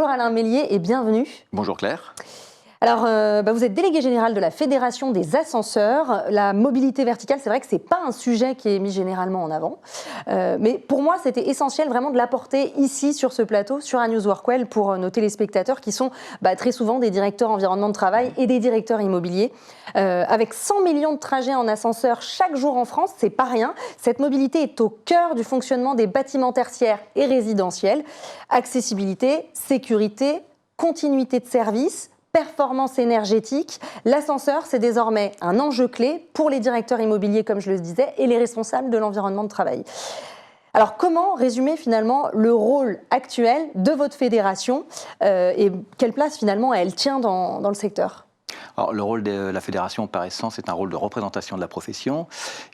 Bonjour Alain Mélier et bienvenue. Bonjour Claire. Alors, vous êtes délégué général de la Fédération des ascenseurs. La mobilité verticale, c'est vrai que ce n'est pas un sujet qui est mis généralement en avant. Mais pour moi, c'était essentiel vraiment de l'apporter ici, sur ce plateau, sur A News Workwell, pour nos téléspectateurs qui sont très souvent des directeurs environnement de travail et des directeurs immobiliers. Avec 100 millions de trajets en ascenseur chaque jour en France, c'est pas rien. Cette mobilité est au cœur du fonctionnement des bâtiments tertiaires et résidentiels. Accessibilité, sécurité, continuité de service, performance énergétique, l'ascenseur, c'est désormais un enjeu clé pour les directeurs immobiliers, comme je le disais, et les responsables de l'environnement de travail. Alors, comment résumer finalement le rôle actuel de votre fédération et quelle place finalement elle tient dans le secteur ? Alors, le rôle de la fédération, par essence, c'est un rôle de représentation de la profession.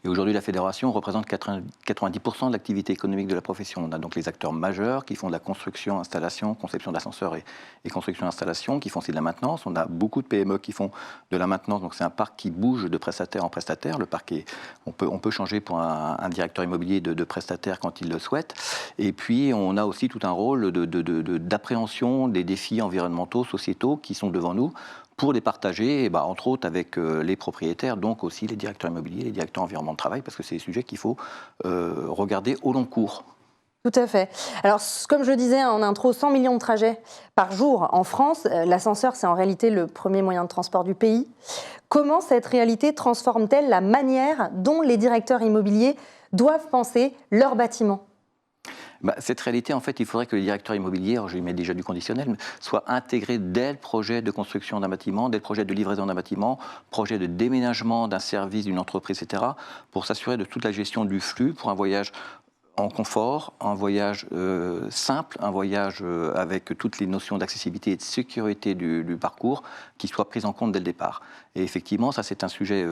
Et aujourd'hui, la fédération représente 90% de l'activité économique de la profession. On a donc les acteurs majeurs qui font de la construction, installation, conception d'ascenseurs et construction d'installation, qui font aussi de la maintenance. On a beaucoup de PME qui font de la maintenance. Donc, c'est un parc qui bouge de prestataire en prestataire. Le parc on peut changer pour un directeur immobilier de prestataire quand il le souhaite. Et puis, on a aussi tout un rôle d'appréhension des défis environnementaux, sociétaux qui sont devant nous, pour les partager, entre autres avec les propriétaires, donc aussi les directeurs immobiliers, les directeurs environnement de travail, parce que c'est des sujets qu'il faut regarder au long cours. Tout à fait. Alors, comme je le disais en intro, 100 millions de trajets par jour en France. L'ascenseur, c'est en réalité le premier moyen de transport du pays. Comment cette réalité transforme-t-elle la manière dont les directeurs immobiliers doivent penser leur bâtiment ? Cette réalité, en fait, il faudrait que les directeurs immobiliers, alors je lui mets déjà du conditionnel, soient intégrés dès le projet de construction d'un bâtiment, dès le projet de livraison d'un bâtiment, projet de déménagement d'un service, d'une entreprise, etc., pour s'assurer de toute la gestion du flux pour un voyage en confort, un voyage simple, un voyage avec toutes les notions d'accessibilité et de sécurité du parcours qui soient prises en compte dès le départ. Et effectivement, ça c'est un sujet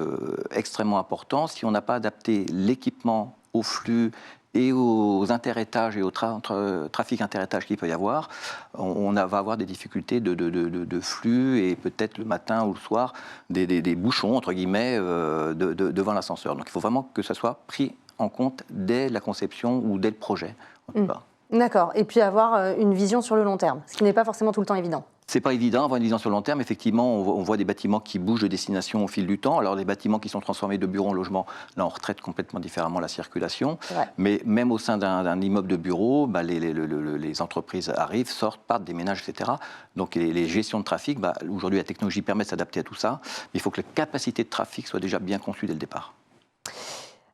extrêmement important. Si on n'a pas adapté l'équipement au flux et aux interétages et au trafic interétage qu'il peut y avoir, on va avoir des difficultés de flux et peut-être le matin ou le soir des bouchons, entre guillemets, devant l'ascenseur. Donc il faut vraiment que ça soit pris en compte dès la conception ou dès le projet, en tout cas. D'accord, et puis avoir une vision sur le long terme, ce qui n'est pas forcément tout le temps évident. C'est pas évident, avoir une vision sur le long terme. Effectivement, on voit des bâtiments qui bougent de destination au fil du temps. Alors, des bâtiments qui sont transformés de bureaux en logements, là, on retraite complètement différemment la circulation. Ouais. Mais même au sein d'un immeuble de bureau, les entreprises arrivent, sortent, partent, déménagent, etc. Donc, les gestions de trafic, aujourd'hui, la technologie permet de s'adapter à tout ça. Mais il faut que la capacité de trafic soit déjà bien conçue dès le départ.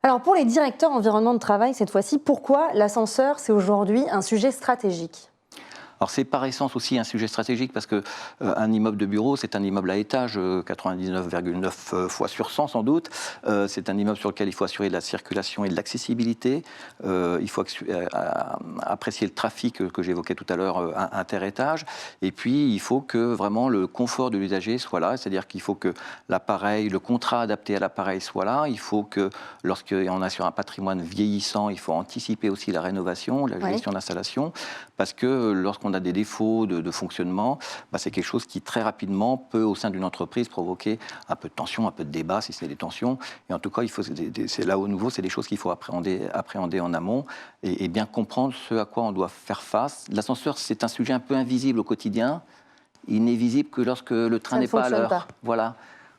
Alors, pour les directeurs environnement de travail, cette fois-ci, pourquoi l'ascenseur, c'est aujourd'hui un sujet stratégique ? Alors c'est par essence aussi un sujet stratégique parce qu'un immeuble de bureau, c'est un immeuble à étage, 99,9 fois sur 100 sans doute. C'est un immeuble sur lequel il faut assurer de la circulation et de l'accessibilité. Il faut apprécier le trafic que j'évoquais tout à l'heure, interétage. Et puis il faut que vraiment le confort de l'usager soit là, c'est-à-dire qu'il faut que l'appareil, le contrat adapté à l'appareil soit là. Il faut que lorsqu'on a sur un patrimoine vieillissant, il faut anticiper aussi la rénovation, la gestion d'installation, parce que lorsqu'on a des défauts de fonctionnement, c'est quelque chose qui très rapidement peut au sein d'une entreprise provoquer un peu de tension, un peu de débat si c'est des tensions. Et en tout cas, c'est là au nouveau, c'est des choses qu'il faut appréhender en amont et bien comprendre ce à quoi on doit faire face. L'ascenseur, c'est un sujet un peu invisible au quotidien. Il n'est visible que lorsque le train n'est pas à l'heure. Voilà,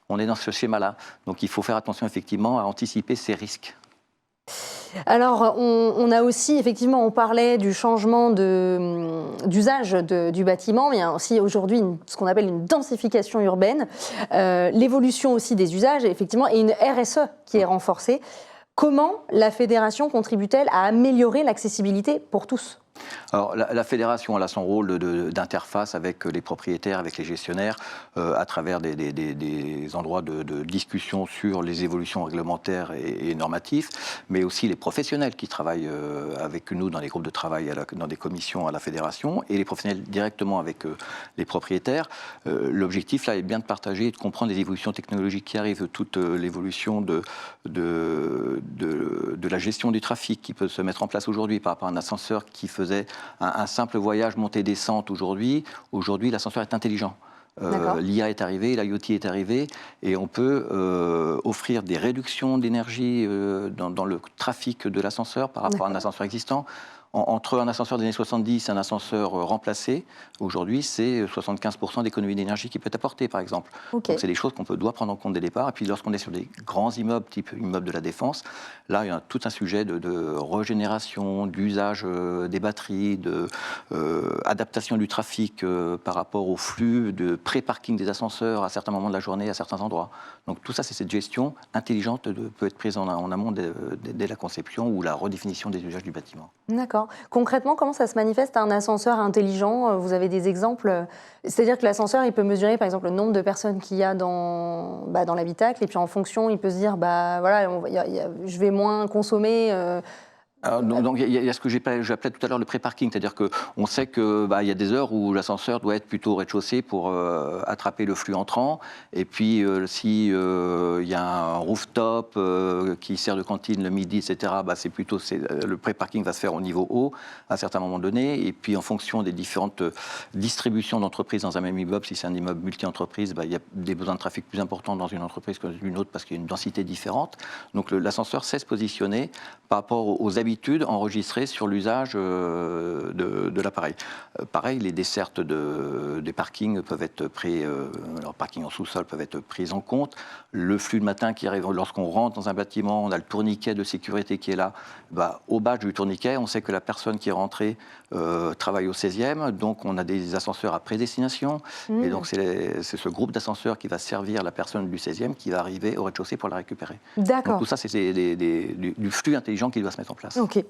on est dans ce schéma-là. Donc il faut faire attention effectivement à anticiper ces risques. Alors, on a aussi, effectivement, on parlait du changement d'usage du bâtiment, mais il y a aussi aujourd'hui ce qu'on appelle une densification urbaine, l'évolution aussi des usages, effectivement, et une RSE qui est renforcée. Comment la fédération contribue-t-elle à améliorer l'accessibilité pour tous ? Alors, la fédération elle a son rôle d'interface avec les propriétaires, avec les gestionnaires, à travers des endroits de discussion sur les évolutions réglementaires et normatives, mais aussi les professionnels qui travaillent avec nous dans les groupes de travail, dans des commissions à la fédération, et les professionnels directement avec les propriétaires. L'objectif, là, est bien de partager et de comprendre les évolutions technologiques qui arrivent, toute l'évolution de la gestion du trafic qui peut se mettre en place aujourd'hui par rapport à un ascenseur qui faisait un simple voyage montée-descente aujourd'hui. Aujourd'hui, l'ascenseur est intelligent. L'IA est arrivée, l'IoT est arrivé, et on peut offrir des réductions d'énergie dans le trafic de l'ascenseur par rapport à un ascenseur existant. Entre un ascenseur des années 70 et un ascenseur remplacé, aujourd'hui, c'est 75% d'économie d'énergie qui peut être apportée, par exemple. Ok. Donc, c'est des choses qu'on doit prendre en compte dès le départ. Et puis, lorsqu'on est sur des grands immeubles, type immeuble de la Défense, là, il y a tout un sujet de régénération, d'usage des batteries, d'adaptation du trafic par rapport au flux, de pré-parking des ascenseurs à certains moments de la journée, à certains endroits. Donc, tout ça, c'est cette gestion intelligente peut être prise en amont dès la conception ou la redéfinition des usages du bâtiment. D'accord. Concrètement, comment ça se manifeste un ascenseur intelligent? Vous avez des exemples? C'est-à-dire que l'ascenseur, il peut mesurer, par exemple, le nombre de personnes qu'il y a dans l'habitacle, et puis en fonction, il peut se dire, voilà, je vais moins consommer. Donc il y a ce que j'appelais tout à l'heure le pré-parking, c'est-à-dire qu'on sait qu'il y a des heures où l'ascenseur doit être plutôt au rez-de-chaussée pour attraper le flux entrant, et puis si il y a un rooftop qui sert de cantine le midi, etc., le pré-parking va se faire au niveau haut à un certain moment donné, et puis en fonction des différentes distributions d'entreprises dans un même immeuble, si c'est un immeuble multi-entreprise, il y a des besoins de trafic plus importants dans une entreprise que dans une autre parce qu'il y a une densité différente. Donc l'ascenseur sait se positionner par rapport aux habitudes enregistrées sur l'usage de l'appareil. Pareil, les dessertes des parkings peuvent être pris, leurs parkings en sous-sol peuvent être pris en compte. Le flux de matin qui arrive lorsqu'on rentre dans un bâtiment, on a le tourniquet de sécurité qui est là. Au badge du tourniquet, on sait que la personne qui est rentrée travaille au 16e, donc on a des ascenseurs à prédestination. Et donc c'est ce groupe d'ascenseurs qui va servir la personne du 16e qui va arriver au rez-de-chaussée pour la récupérer. D'accord. Donc tout ça, c'est du flux intelligent qui doit se mettre en place. Ok.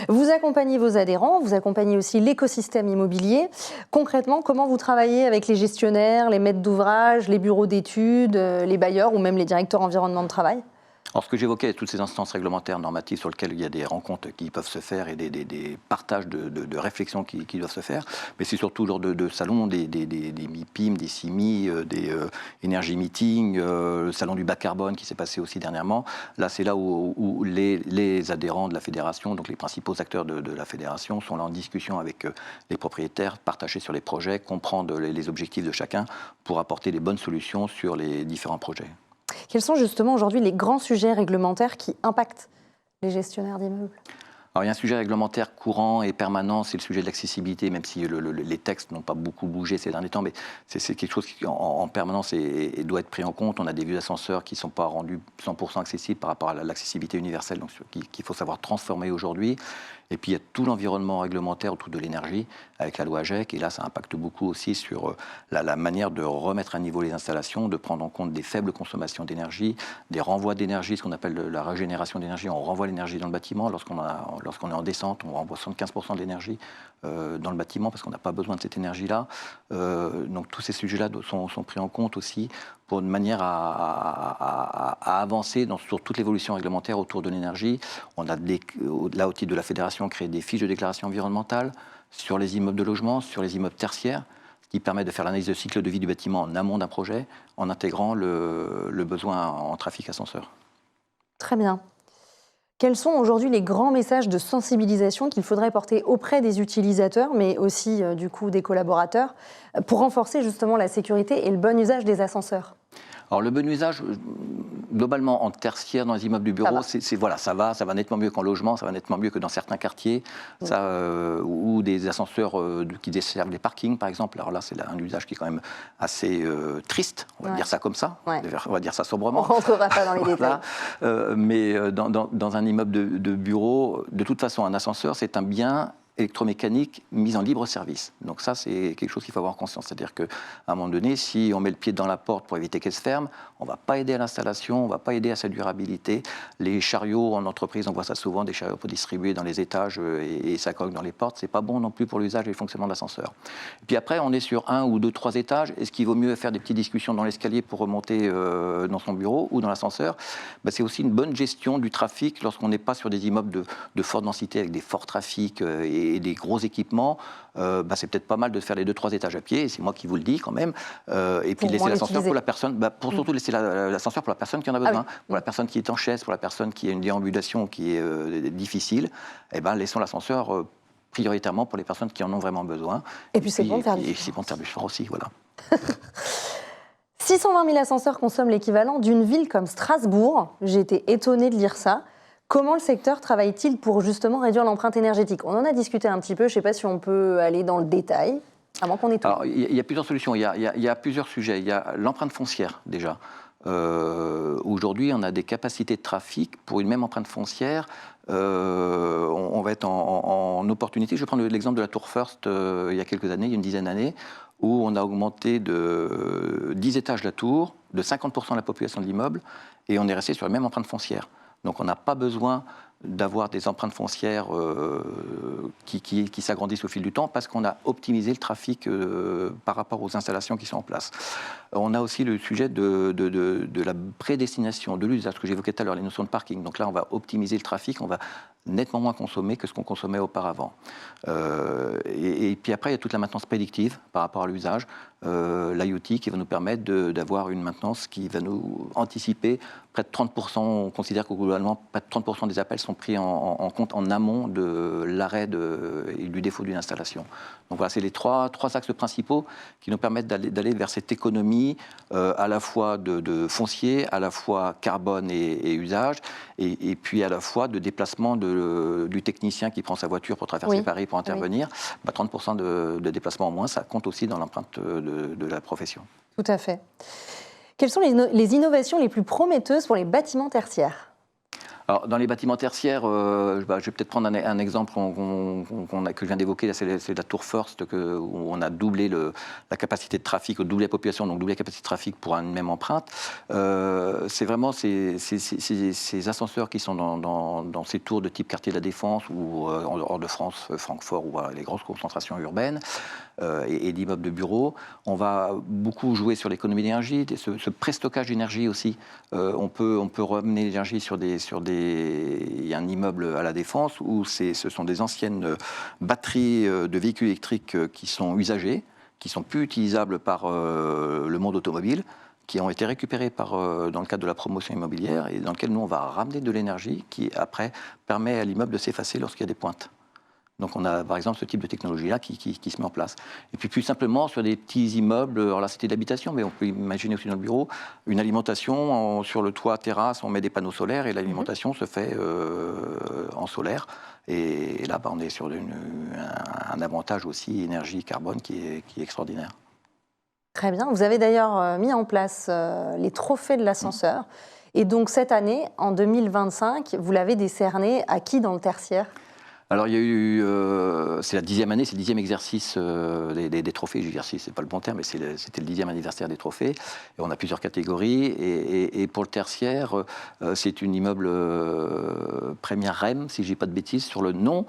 Vous accompagnez vos adhérents, vous accompagnez aussi l'écosystème immobilier. Concrètement, comment vous travaillez avec les gestionnaires, les maîtres d'ouvrage, les bureaux d'études, les bailleurs ou même les directeurs environnement de travail? Alors, ce que j'évoquais, toutes ces instances réglementaires, normatives, sur lesquelles il y a des rencontres qui peuvent se faire et des partages de réflexions qui doivent se faire, mais c'est surtout lors de salons, des MIPIM, des CIMI, des Energy Meeting, le salon du bas carbone qui s'est passé aussi dernièrement. Là, c'est là où les adhérents de la fédération, donc les principaux acteurs de la fédération, sont là en discussion avec les propriétaires, partager sur les projets, comprendre les objectifs de chacun pour apporter les bonnes solutions sur les différents projets. Quels sont justement aujourd'hui les grands sujets réglementaires qui impactent les gestionnaires d'immeubles? Alors, il y a un sujet réglementaire courant et permanent, c'est le sujet de l'accessibilité, même si les textes n'ont pas beaucoup bougé ces derniers temps, mais c'est quelque chose qui, en permanence, doit être pris en compte. On a des vues d'ascenseurs qui ne sont pas rendus 100% accessibles par rapport à l'accessibilité universelle, donc qu'il faut savoir transformer aujourd'hui. Et puis il y a tout l'environnement réglementaire autour de l'énergie, avec la loi AGEC, et là ça impacte beaucoup aussi sur la manière de remettre à niveau les installations, de prendre en compte des faibles consommations d'énergie, des renvois d'énergie, ce qu'on appelle la régénération d'énergie. On renvoie l'énergie dans le bâtiment. Lorsqu'on est en descente, on renvoie 75% de l'énergie dans le bâtiment parce qu'on n'a pas besoin de cette énergie-là. Donc tous ces sujets-là sont pris en compte aussi pour une manière à avancer sur toute l'évolution réglementaire autour de l'énergie. On a là, au titre de la fédération, créé des fiches de déclaration environnementale sur les immeubles de logement, sur les immeubles tertiaires, ce qui permet de faire l'analyse de cycle de vie du bâtiment en amont d'un projet, en intégrant le besoin en trafic ascenseur. Très bien. Quels sont aujourd'hui les grands messages de sensibilisation qu'il faudrait porter auprès des utilisateurs, mais aussi du coup des collaborateurs, pour renforcer justement la sécurité et le bon usage des ascenseurs? Alors le bon usage, globalement en tertiaire dans les immeubles du bureau, ça va nettement mieux qu'en logement, ça va nettement mieux que dans certains quartiers, ou des ascenseurs qui desservent les parkings par exemple. Alors là c'est un usage qui est quand même assez triste, on va dire ça comme ça, on va dire ça sobrement. On ne rentrera pas dans les détails. Mais dans un immeuble de bureau, de toute façon un ascenseur c'est un bien électromécanique mise en libre service. Donc ça, c'est quelque chose qu'il faut avoir conscience. C'est-à-dire qu'à un moment donné, si on met le pied dans la porte pour éviter qu'elle se ferme, on ne va pas aider à l'installation, on ne va pas aider à sa durabilité. Les chariots en entreprise, on voit ça souvent, des chariots pour distribuer dans les étages et ça cogne dans les portes. C'est pas bon non plus pour l'usage et le fonctionnement de l'ascenseur. Et puis après, on est sur 1 ou 2, 3 étages. Est-ce qu'il vaut mieux faire des petites discussions dans l'escalier pour remonter dans son bureau ou dans l'ascenseur? C'est aussi une bonne gestion du trafic lorsqu'on n'est pas sur des immeubles de forte densité avec des forts trafics et des gros équipements. C'est peut-être pas mal de faire les 2-3 étages à pied, et c'est moi qui vous le dis quand même, et puis de laisser l'ascenseur pour la personne, pour surtout laisser l'ascenseur pour la personne qui en a besoin, pour la personne qui est en chaise, pour la personne qui a une déambulation qui est difficile, laissons l'ascenseur prioritairement pour les personnes qui en ont vraiment besoin. Et puis c'est bon de faire du sport aussi, voilà. 620 000 ascenseurs consomment l'équivalent d'une ville comme Strasbourg. J'ai été étonnée de lire ça. Comment le secteur travaille-t-il pour justement réduire l'empreinte énergétique? On en a discuté un petit peu, je ne sais pas si on peut aller dans le détail, avant qu'on ait tout. Alors, il y a plusieurs solutions, il y a plusieurs sujets. Il y a l'empreinte foncière, déjà. Aujourd'hui, on a des capacités de trafic pour une même empreinte foncière. On va être en opportunité. Je vais prendre l'exemple de la Tour First il y a quelques années, il y a une dizaine d'années, où on a augmenté de 10 étages la tour, de 50% de la population de l'immeuble, et on est resté sur la même empreinte foncière. Donc on n'a pas besoin d'avoir des empreintes foncières qui s'agrandissent au fil du temps parce qu'on a optimisé le trafic par rapport aux installations qui sont en place. On a aussi le sujet de la prédestination, de l'usage, que j'évoquais tout à l'heure, les notions de parking. Donc là, on va optimiser le trafic, on va nettement moins consommer que ce qu'on consommait auparavant. Et puis après, il y a toute la maintenance prédictive par rapport à l'usage, l'IoT qui va nous permettre d'avoir une maintenance qui va nous anticiper près de 30%. On considère que globalement, près de 30% des appels sont pris en compte en amont de l'arrêt et du défaut d'une installation. Donc voilà, c'est les trois axes principaux qui nous permettent d'aller vers cette économie à la fois de foncier, à la fois carbone et usage, et puis à la fois de déplacement du technicien qui prend sa voiture pour traverser Paris pour intervenir. Oui. 30% de déplacement en moins, ça compte aussi dans l'empreinte de la profession. Tout à fait. Quelles sont les innovations les plus prometteuses pour les bâtiments tertiaires ? Alors, dans les bâtiments tertiaires, je vais peut-être prendre un exemple que je viens d'évoquer, c'est la Tour First, où on a doublé la capacité de trafic, doublé la population, donc doublé la capacité de trafic pour une même empreinte. C'est vraiment ces ascenseurs qui sont dans ces tours de type quartier de la Défense ou hors de France, Francfort, ou les grosses concentrations urbaines. Et d'immeubles de bureaux. On va beaucoup jouer sur l'économie d'énergie, ce pré-stockage d'énergie aussi. On peut ramener l'énergie sur des... Il y a un immeuble à la Défense où ce sont des anciennes batteries de véhicules électriques qui sont usagées, qui sont plus utilisables par le monde automobile, qui ont été récupérées dans le cadre de la promotion immobilière et dans lequel nous on va ramener de l'énergie qui après permet à l'immeuble de s'effacer lorsqu'il y a des pointes. Donc on a par exemple ce type de technologie-là qui se met en place. Et puis plus simplement sur des petits immeubles, alors là c'était d'habitation, mais on peut imaginer aussi dans le bureau, une alimentation sur le toit, terrasse, on met des panneaux solaires et l'alimentation se fait en solaire. Et là on est sur un avantage aussi énergie carbone qui est extraordinaire. Très bien, vous avez d'ailleurs mis en place les trophées de l'ascenseur. Et donc cette année, en 2025, vous l'avez décerné à qui dans le tertiaire ? Alors, il y a eu, c'est la 10e année, c'est le 10e exercice des trophées. Exercice, c'est pas le bon terme, mais c'était le 10e anniversaire des trophées. Et on a plusieurs catégories. Et pour le tertiaire, c'est une immeuble première REM, si je dis pas de bêtises, sur le nom,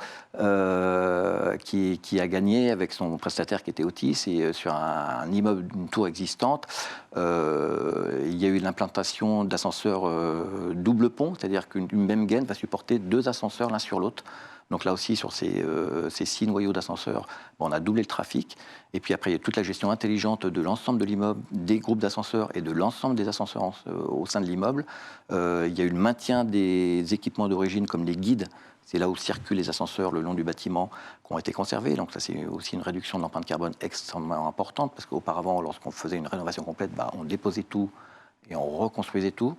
qui a gagné avec son prestataire qui était Otis et sur un immeuble, une tour existante. Il y a eu l'implantation d'ascenseurs double pont, c'est-à-dire qu'une même gaine va supporter 2 ascenseurs l'un sur l'autre. Donc là aussi, sur ces 6 noyaux d'ascenseurs, on a doublé le trafic. Et puis après, il y a toute la gestion intelligente de l'ensemble de l'immeuble, des groupes d'ascenseurs et de l'ensemble des ascenseurs au sein de l'immeuble. Il y a eu le maintien des équipements d'origine comme les guides. C'est là où circulent les ascenseurs le long du bâtiment qui ont été conservés. Donc ça, c'est aussi une réduction de l'empreinte carbone extrêmement importante parce qu'auparavant, lorsqu'on faisait une rénovation complète, on déposait tout et on reconstruisait tout.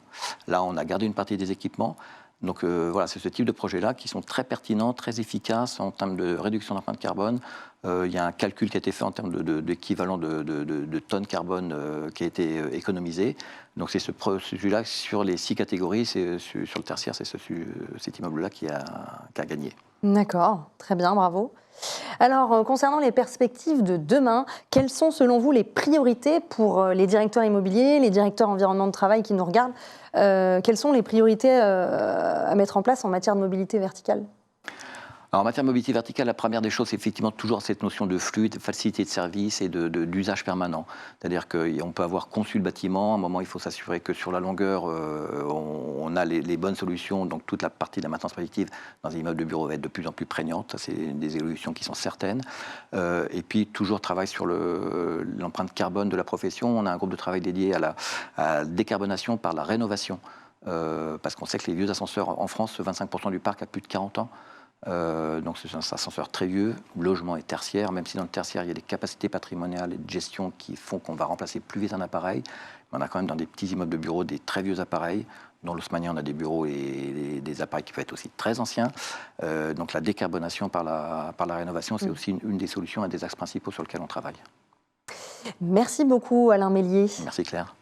Là, on a gardé une partie des équipements. Donc voilà, c'est ce type de projets-là qui sont très pertinents, très efficaces en termes de réduction d'empreinte carbone. Il y a un calcul qui a été fait en termes d'équivalent de tonnes carbone qui a été économisé. Donc c'est ce sujet-là sur les 6 catégories, sur le tertiaire, c'est cet immeuble-là qui a gagné. D'accord, très bien, bravo. Alors, concernant les perspectives de demain, quelles sont selon vous les priorités pour les directeurs immobiliers, les directeurs environnement de travail qui nous regardent ? Quelles sont les priorités à mettre en place en matière de mobilité verticale ? Alors, en matière de mobilité verticale, la première des choses, c'est effectivement toujours cette notion de flux, de facilité de service et d'usage permanent. C'est-à-dire qu'on peut avoir conçu le bâtiment, à un moment, il faut s'assurer que sur la longueur, on a les bonnes solutions. Donc, toute la partie de la maintenance prédictive dans un immeuble de bureau va être de plus en plus prégnante. Ça, c'est des évolutions qui sont certaines. Et puis, toujours travail sur l'empreinte carbone de la profession. On a un groupe de travail dédié à la décarbonation par la rénovation. Parce qu'on sait que les vieux ascenseurs en France, 25% du parc a plus de 40 ans. Donc c'est un ascenseur très vieux, logement et tertiaire, même si dans le tertiaire il y a des capacités patrimoniales et de gestion qui font qu'on va remplacer plus vite un appareil, on a quand même dans des petits immeubles de bureaux des très vieux appareils, Dans l'Haussmannien, on a des bureaux et des appareils qui peuvent être aussi très anciens. Donc la décarbonation par la rénovation, c'est aussi une des solutions, un des axes principaux sur lesquels on travaille. Merci beaucoup Alain Mélier. Merci Claire.